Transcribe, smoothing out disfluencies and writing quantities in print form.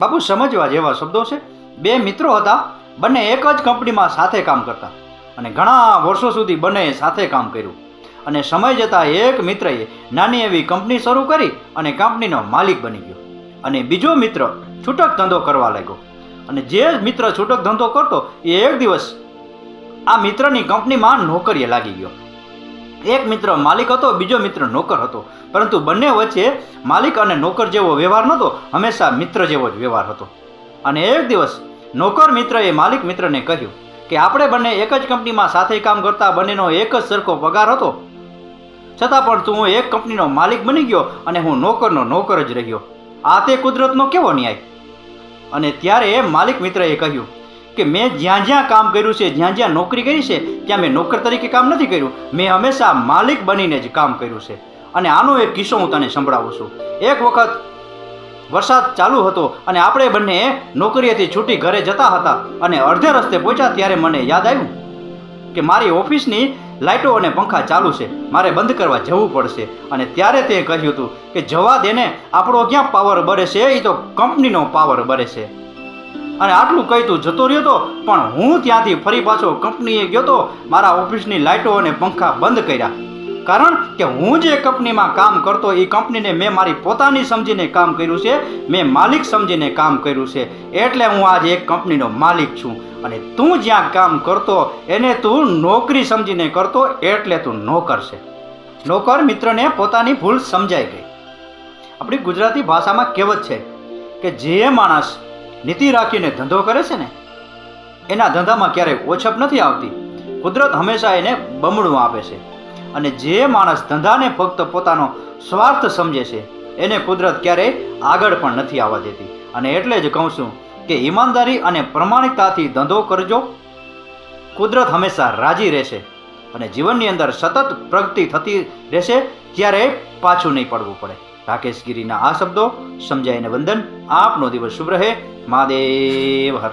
બાપુ સમજવા જેવા શબ્દો છે। બે મિત્રો હતા, બંને એક જ કંપનીમાં સાથે કામ કરતા અને ઘણા વર્ષો સુધી બંને સાથે કામ કર્યું અને સમય જતાં એક મિત્રએ નાની એવી કંપની શરૂ કરી અને કંપનીનો માલિક બની ગયો અને બીજો મિત્ર છૂટક ધંધો કરવા લાગ્યો અને જે મિત્ર છૂટક ધંધો કરતો એ એક દિવસ આ મિત્રની કંપનીમાં નોકરીએ લાગી ગયો। એક મિત્ર માલિક હતો, બીજો મિત્ર નોકર હતો, પરંતુ બંને વચ્ચે માલિક અને નોકર જેવો વ્યવહાર નહોતો, હંમેશા મિત્ર જેવો જ વ્યવહાર હતો। અને એક દિવસ નોકર મિત્રએ માલિક મિત્રને કહ્યું કે આપણે બંને એક જ કંપનીમાં સાથે કામ કરતા, બંનેનો એક જ સરખો પગાર હતો, છતાં પણ તું એક કંપનીનો માલિક બની ગયો અને હું નોકરનો નોકર જ રહ્યો। આ તે કુદરતનો કેવો ન્યાય? અને ત્યારે માલિક મિત્રએ કહ્યું કે મેં જ્યાં જ્યાં કામ કર્યું છે, જ્યાં જ્યાં નોકરી કરી છે, ત્યાં મેં નોકર તરીકે કામ નથી કર્યું, મેં હંમેશા માલિક બનીને જ કામ કર્યું છે। અને આનો એક કિસ્સો હું તને સંભળાવું છું। એક વખત વરસાદ ચાલુ હતો અને આપણે બંને નોકરીએથી છૂટી ઘરે જતા હતા અને અડધે રસ્તે પહોંચ્યા ત્યારે મને યાદ આવ્યું કે મારી ઓફિસની લાઇટો અને પંખા ચાલુ છે, મારે બંધ કરવા જવું પડશે। અને ત્યારે તે કહ્યું હતું કે જવા દેને, આપણો ક્યાં પાવર બળે છે, એ તો કંપનીનો પાવર બળે છે। અને આટલું કહી તું જતો રહ્યો હતો, પણ હું ત્યાંથી ફરી પાછો કંપનીએ ગયો તો મારા ઓફિસની લાઇટો અને પંખા બંધ કર્યા, કારણ કે હું જે કંપનીમાં કામ કરતો એ કંપનીને મેં મારી પોતાની સમજીને કામ કર્યું છે, મેં માલિક સમજીને કામ કર્યું છે, એટલે હું આજે એક કંપનીનો માલિક છું। અને તું જ્યાં કામ કરતો એને તું નોકરી સમજીને કરતો, એટલે તું નોકર છે। નોકર મિત્રને પોતાની ભૂલ સમજાઈ ગઈ। આપણી ગુજરાતી ભાષામાં કહેવત છે કે જે માણસ નીતિ રાખીને ધંધો કરે છે ને એના ધંધામાં ક્યારેય ઓછપ નથી આવતી, કુદરત હંમેશા એને બમણું આપે છે। અને જે માણસ ધંધાને ફક્ત પોતાનો સ્વાર્થ સમજે છે એને કુદરત ક્યારેય આગળ પણ નથી આવવા દેતી। અને એટલે જ કહું છું કે ઈમાનદારી અને પ્રમાણિકતાથી ધંધો કરજો, કુદરત હંમેશા રાજી રહેશે અને જીવનની અંદર સતત પ્રગતિ થતી રહેશે, ક્યારેય પાછું નહીં પડવું પડે। રાકેશ ગીરીના આ શબ્દો સમજાઈને વંદન। આપનો દિવસ શુભ રહે। મહાદેવ હર।